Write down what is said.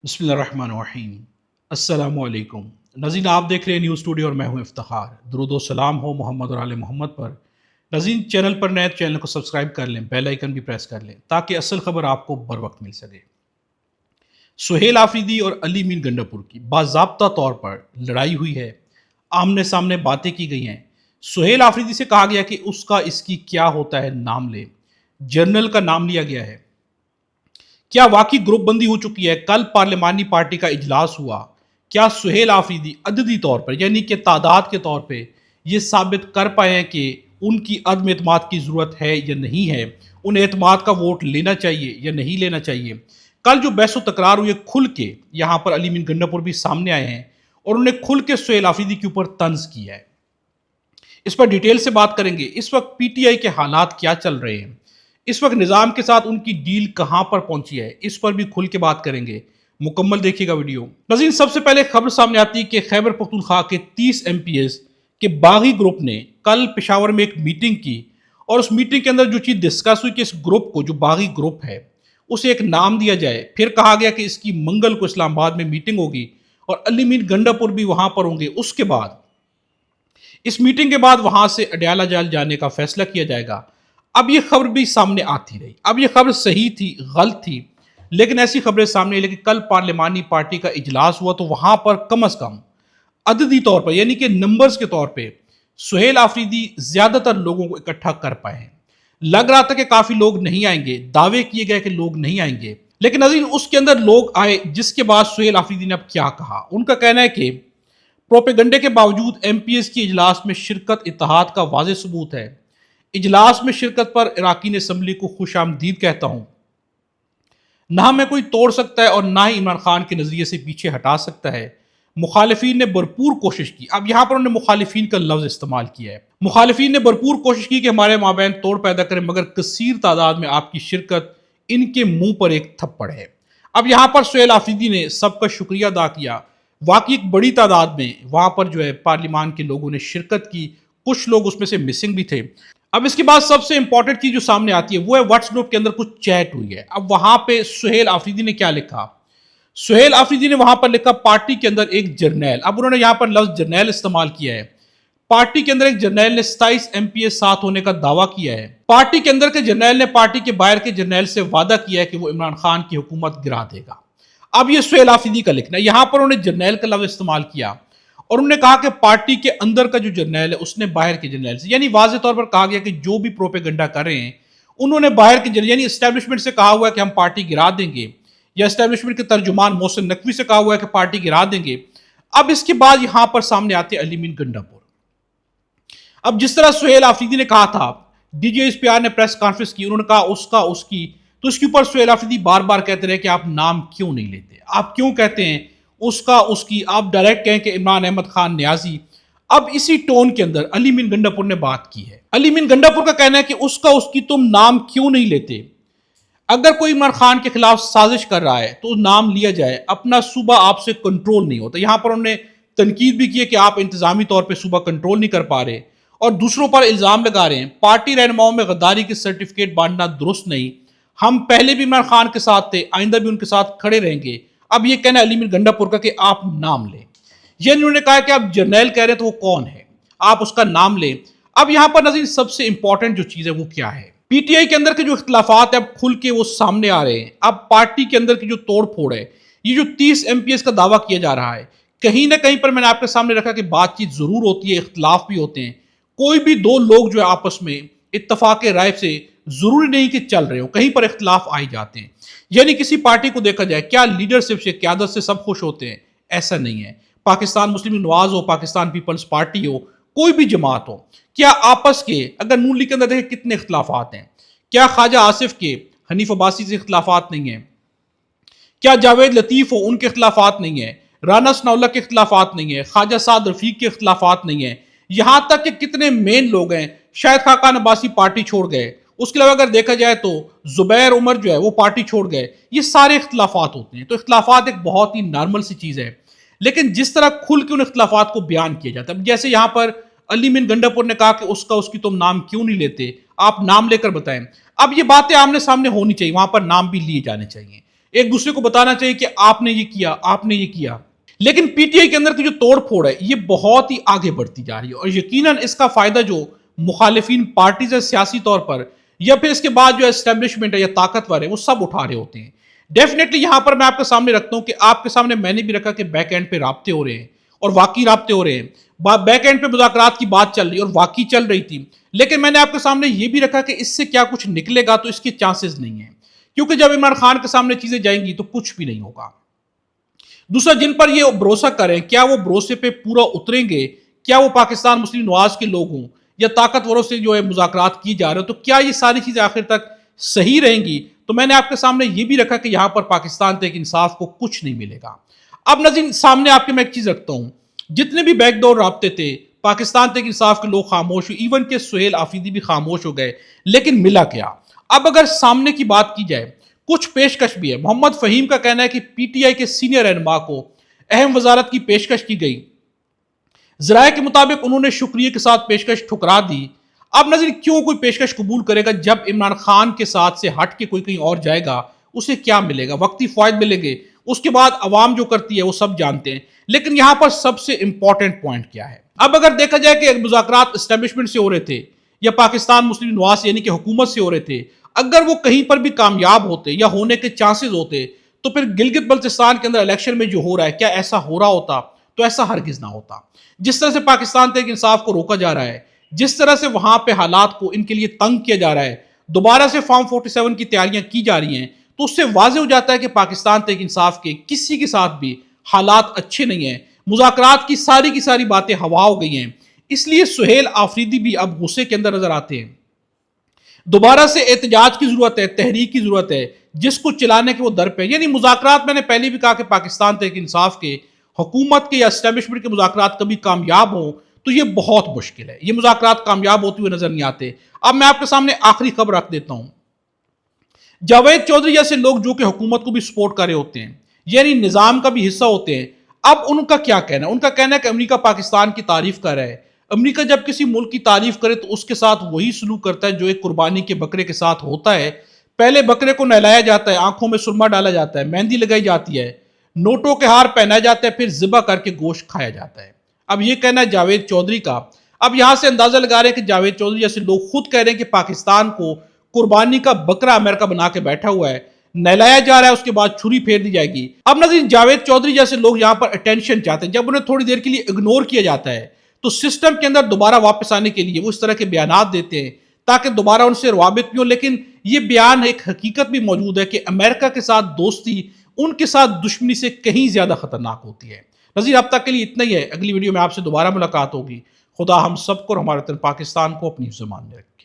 बिस्मिल्लाहिर्रहमानिर्रहीम। अस्सलामु अलैकुम। नाज़रीन, आप देख रहे हैं न्यूज़ स्टूडियो और मैं हूं इफ्तिखार। दुरूद व सलाम हो मोहम्मद और आले मोहम्मद पर। नाज़रीन, चैनल पर नए चैनल को सब्सक्राइब कर लें, बेल आइकन भी प्रेस कर लें ताकि असल खबर आपको बर वक्त मिल सके। सुहेल आफरीदी और अली मीर गंडापुर की बाज़ाब्ता तौर पर लड़ाई हुई है, आमने सामने बातें की गई हैं। सुहेल आफरीदी से कहा गया कि उसका इसकी क्या होता है नाम ले। जनरल का नाम लिया गया है। क्या वाकई ग्रुप बंदी हो चुकी है? कल पार्लिमानी पार्टी का इजलास हुआ। क्या सुहेल आफरीदी अददी तौर पर यानी कि तादाद के तौर पे ये साबित कर पाए हैं कि उनकी अदम एतमाद की ज़रूरत है या नहीं है, उन एतमाद का वोट लेना चाहिए या नहीं लेना चाहिए? कल जो बहस तकरार हुई है, खुल के यहाँ पर अली मीर गंडापुर भी सामने आए हैं और उन्होंने खुल के सुहेल आफरीदी के ऊपर तंज किया है। इस पर डिटेल से बात करेंगे। इस वक्त पीटीआई के हालात क्या चल रहे हैं, इस वक्त निज़ाम के साथ उनकी डील कहां पर पहुंची है, इस पर भी खुल के बात करेंगे। मुकम्मल देखिएगा वीडियो। नाज़रीन, सबसे पहले खबर सामने आती है कि खैबर पख्तूनख्वा के 30 एमपीएस के बागी ग्रुप ने कल पेशावर में एक मीटिंग की और उस मीटिंग के अंदर जो चीज़ डिस्कस हुई कि इस ग्रुप को, जो बागी ग्रुप है, उसे एक नाम दिया जाए। फिर कहा गया कि इसकी मंगल को इस्लामाबाद में मीटिंग होगी और अली मीर गंडापुर भी वहां पर होंगे। उसके बाद, इस मीटिंग के बाद वहां से अडयाला जेल जाने का फैसला किया जाएगा। अब ये खबर भी सामने आती रही। अब ये खबर सही थी, गलत थी, लेकिन ऐसी खबरें सामने आई। लेकिन कल पार्लिमानी पार्टी का इजलास हुआ तो वहां पर कम अज कम अददी तौर पर यानी कि नंबर्स के तौर पे सुहेल आफरीदी ज्यादातर लोगों को इकट्ठा कर पाए हैं। लग रहा था कि काफी लोग नहीं आएंगे, दावे किए गए कि लोग नहीं आएंगे, लेकिन नाज़रीन उसके अंदर लोग आए। जिसके बाद सुहेल आफरीदी ने अब क्या कहा, उनका कहना है कि प्रोपेगंडे के बावजूद एमपीएस की इजलास में शिरकत इत्तेहाद का वाज़ेह सबूत है। इजलास में शिरकत पर इराकीन असम्बली को खुश आमदीद कहता हूं। ना हमें कोई तोड़ सकता है और ना ही इमरान खान के नजरिए से पीछे हटा सकता है। मुखालिफिन ने भरपूर कोशिश की। अब यहां पर उन्होंने मुखालिफिन का लफ्ज इस्तेमाल किया है। मुखालिफिन ने भरपूर कोशिश की कि हमारे माबैन तोड़ पैदा करें, मगर कसीर तादाद में आपकी शिरकत इनके मुंह पर एक थप्पड़ है। अब यहां पर सुहेल आफरीदी ने सबका शुक्रिया अदा किया। वाकई एक बड़ी तादाद में वहां पर जो है पार्लिमान के लोगों ने शिरकत की। कुछ लोग उसमें से मिसिंग भी थे। अब इसके बाद सबसे इंपॉर्टेंट चीज जो सामने आती है वो है व्हाट्स ग्रुप के अंदर कुछ चैट हुई है। अब वहां पे सुहेल आफरीदी ने क्या लिखा? सुहेल आफरीदी ने वहां पर लिखा पार्टी के अंदर एक जर्नैल। अब उन्होंने यहां पर लफ्ज जर्नैल इस्तेमाल किया है। पार्टी के अंदर एक जर्नैल ने 27 एमपीएस साथ होने का दावा किया है। पार्टी के अंदर के जर्नैल ने पार्टी के बाहर के जर्नैल से वादा किया है कि वो इमरान खान की हुकूमत गिरा देगा। अब ये सुहेल आफरीदी का लिखना है। यहां पर उन्होंने जर्नैल का लफ्ज इस्तेमाल किया और उन्होंने कहा कि पार्टी के अंदर का जो जर्नैल है उसने बाहर के जर्नैल से, यानी वाज़ेह तौर पर कहा गया कि जो भी प्रोपेगंडा कर रहे हैं उन्होंने बाहर के यानी एस्टेब्लिशमेंट से कहा हुआ है कि हम पार्टी गिरा देंगे, या एस्टेब्लिशमेंट के तर्जुमान मोहसिन नकवी से कहा हुआ है कि पार्टी गिरा देंगे। अब इसके बाद यहां पर सामने आते अली मीर गंडापुर। अब जिस तरह सुहेल आफरीदी ने कहा था, डीजीएसपीआर ने प्रेस कॉन्फ्रेंस की, उन्होंने कहा उसका उसकी, तो इसके ऊपर सुहेल आफरीदी बार बार कहते रहे कि आप नाम क्यों नहीं लेते, आप क्यों कहते हैं उसका उसकी, आप डायरेक्ट कहें कि इमरान अहमद खान न्याजी। अब इसी टोन के अंदर अली मीर गंडापुर ने बात की है। अली मीर गंडापुर का कहना है कि उसका उसकी तुम नाम क्यों नहीं लेते? अगर कोई इमरान खान के खिलाफ साजिश कर रहा है तो नाम लिया जाए, अपना सूबा आपसे कंट्रोल नहीं होता। यहां पर उन्होंने तनकीद भी की है कि आप इंतजामी तौर पर सूबा कंट्रोल नहीं कर पा रहे और दूसरों पर इल्जाम लगा रहे हैं। पार्टी रहनुमाओं में गद्दारी के सर्टिफिकेट बांटना दुरुस्त नहीं। हम पहले भी इमरान खान के साथ थे, आइंदा भी उनके साथ खड़े रहेंगे। अब ये कहना अली मीर गंडापुर का कि आप नाम लें। ये उन्होंने कहा कि आप जर्नैल कह रहे हैं तो वो कौन है, आप उसका नाम लें। अब यहां पर नज़ीर सबसे इंपॉर्टेंट जो चीज है वो क्या है? पीटीआई के अंदर के जो इख्तलाफात है अब खुल के वो सामने आ रहे हैं। अब पार्टी के अंदर की जो तोड़ फोड़ है, ये जो 30 एमपीएस का दावा किया जा रहा है, कहीं ना कहीं पर मैंने आपके सामने रखा कि बातचीत जरूर होती है, इख्तलाफ भी होते हैं। कोई भी दो लोग जो है आपस में इत्तफाक राय से जरूरी नहीं कि चल रहे हो, कहीं पर इख्तलाफ आ ही जाते हैं। यानी किसी पार्टी को देखा जाए, क्या लीडरशिप से, क्यादत से सब खुश होते हैं? ऐसा नहीं है। पाकिस्तान मुस्लिम नवाज हो, पाकिस्तान पीपल्स पार्टी हो, कोई भी जमात हो, क्या आपस के, अगर नून लीग के अंदर देखें कितने इख्तलाफात हैं, क्या ख्वाजा आसिफ के हनीफ अब्बासी से इख्तलाफात नहीं है? क्या जावेद लतीफ हो, उनके इख्तलाफात नहीं है? राना सनाउल्लाह के इख्तलाफात नहीं है? ख्वाजा साद रफीक के इख्तलाफात नहीं है? यहां तक कि कितने मेन लोग हैं, शायद खाकान अब्बासी पार्टी छोड़ गए, उसके अलावा अगर देखा जाए तो जुबैर उमर जो है वो पार्टी छोड़ गए। ये सारे इख्तलाफात होते हैं। तो इख्तलाफात एक बहुत ही नॉर्मल सी चीज़ है, लेकिन जिस तरह खुल के उन इख्तलाफात को बयान किया जाता है, जैसे यहाँ पर अली मीर गंडापुर ने कहा कि उसका उसकी तुम नाम क्यों नहीं लेते, आप नाम लेकर बताएं। अब ये बातें आमने सामने होनी चाहिए, वहां पर नाम भी लिए जाने चाहिए। ایک دوسرے کو بتانا چاہیے کہ آپ نے یہ کیا، آپ نے یہ کیا. لیکن پی ٹی آئی کے اندر کی جو توڑ پھوڑ ہے یہ بہت ہی آگے بڑھتی جا رہی ہے، اور یقیناً اس کا فائدہ جو مخالفین پارٹیز ہے سیاسی طور پر، یا پھر اس کے بعد جو اسٹیبلشمنٹ ہے یا طاقتور ہے، وہ سب اٹھا رہے ہوتے ہیں. ڈیفینیٹلی یہاں پر میں آپ کے سامنے رکھتا ہوں کہ آپ کے سامنے میں نے بھی رکھا کہ بیک اینڈ پہ رابطے ہو رہے ہیں، اور واقعی رابطے ہو رہے ہیں. بیک اینڈ پہ مذاکرات کی بات چل رہی ہے اور واقعی چل رہی تھی. لیکن میں نے آپ کے سامنے یہ بھی رکھا کہ اس سے کیا کچھ نکلے گا، تو اس کے چانسز نہیں ہیں، کیونکہ جب عمران خان کے سامنے چیزیں جائیں گی تو کچھ بھی نہیں ہوگا. دوسرا، جن پر یہ بھروسہ کریں، کیا وہ بھروسے پہ پورا اتریں گے؟ کیا وہ پاکستان مسلم نواز کے لوگ ہوں یا طاقتوروں سے جو ہے مذاکرات کی جا رہے ہو، تو کیا یہ ساری چیزیں آخر تک صحیح رہیں گی؟ تو میں نے آپ کے سامنے یہ بھی رکھا کہ یہاں پر پاکستان تحریک انصاف کو کچھ نہیں ملے گا. اب ناظرین، سامنے آپ کے میں ایک چیز رکھتا ہوں، جتنے بھی بیک ڈور رابطے تھے پاکستان تحریک انصاف کے لوگ خاموش ہوئے، ایون کہ سہیل آفریدی بھی خاموش ہو گئے. لیکن ملا کیا؟ اب اگر سامنے کی بات کی جائے، کچھ پیشکش بھی ہے. محمد فہیم کا کہنا ہے کہ پی ٹی آئی کے سینئر رہنما کو اہم وزارت کی پیشکش کی گئی. ذرائع کے مطابق انہوں نے شکریہ کے ساتھ پیشکش ٹھکرا دی. اب ناظرین، کیوں کوئی پیشکش قبول کرے گا جب عمران خان کے ساتھ سے ہٹ کے کوئی کہیں اور جائے گا؟ اسے کیا ملے گا؟ وقتی فوائد ملیں گے. اس کے بعد عوام جو کرتی ہے وہ سب جانتے ہیں. لیکن یہاں پر سب سے امپورٹنٹ پوائنٹ کیا ہے؟ اب اگر دیکھا جائے کہ مذاکرات اسٹیبلشمنٹ سے ہو رہے تھے یا پاکستان مسلم نواز یعنی کہ حکومت سے ہو رہے تھے، اگر وہ کہیں پر بھی کامیاب ہوتے یا ہونے کے چانسز ہوتے، تو پھر گلگت بلتستان کے اندر الیکشن میں جو ہو رہا ہے، کیا ایسا ہو رہا ہوتا؟ تو ایسا ہرگز نہ ہوتا. جس طرح سے پاکستان تحریک انصاف کو روکا جا رہا ہے، جس طرح سے وہاں پہ حالات کو ان کے لیے تنگ کیا جا رہا ہے، دوبارہ سے فارم 47 کی تیاریاں کی جا رہی ہیں، تو اس سے واضح ہو جاتا ہے کہ پاکستان تحریک انصاف کے کسی کے ساتھ بھی حالات اچھے نہیں ہیں. مذاکرات کی ساری باتیں ہوا ہو گئی ہیں. اس لیے سہیل آفریدی بھی اب غصے کے اندر نظر آتے ہیں. دوبارہ سے احتجاج کی ضرورت ہے، تحریک کی ضرورت ہے، جس کو چلانے کے وہ در پہ. یعنی مذاکرات، میں نے پہلے بھی کہا کہ پاکستان تحریک انصاف کے، حکومت کے یا اسٹیبلشمنٹ کے مذاکرات کبھی کامیاب ہوں تو یہ بہت مشکل ہے. یہ مذاکرات کامیاب ہوتے ہوئے نظر نہیں آتے. اب میں آپ کے سامنے آخری خبر رکھ دیتا ہوں. جاوید چودھری جیسے لوگ جو کہ حکومت کو بھی سپورٹ کر رہے ہوتے ہیں، یعنی نظام کا بھی حصہ ہوتے ہیں، اب ان کا کیا کہنا ہے؟ ان کا کہنا ہے کہ امریکہ پاکستان کی تعریف کر رہا ہے. امریکہ جب کسی ملک کی تعریف کرے تو اس کے ساتھ وہی سلوک کرتا ہے جو ایک قربانی کے بکرے کے ساتھ ہوتا ہے. پہلے بکرے کو نہلایا جاتا ہے، آنکھوں میں سرما ڈالا جاتا ہے، مہندی لگائی جاتی ہے، نوٹوں کے ہار پہنایا جاتا ہے، پھر ذبح کر کے گوشت کھایا جاتا ہے. اب یہ کہنا ہے جاوید چودھری کا. اب یہاں سے اندازہ لگا رہے ہیں کہ جاوید چودھری جیسے لوگ خود کہہ رہے ہیں کہ پاکستان کو قربانی کا بکرا امریکہ بنا کے بیٹھا ہوا ہے، نہلایا جا رہا ہے، اس کے بعد چھری پھیر دی جائے گی. اب ناظرین، جاوید چودھری جیسے لوگ یہاں پر اٹینشن چاہتے ہیں. جب انہیں تھوڑی دیر کے لیے اگنور کیا جاتا ہے تو سسٹم کے اندر دوبارہ واپس آنے کے لیے وہ اس طرح کے بیانات دیتے ہیں تاکہ دوبارہ ان سے روابط بھی ہو. لیکن یہ بیان ایک حقیقت بھی موجود ہے کہ امریکہ کے ساتھ دوستی ان کے ساتھ دشمنی سے کہیں زیادہ خطرناک ہوتی ہے. نظیر، اب تک کے لیے اتنا ہی ہے. اگلی ویڈیو میں آپ سے دوبارہ ملاقات ہوگی. خدا ہم سب کو اور ہمارے وطن پاکستان کو اپنی حفظ میں رکھے.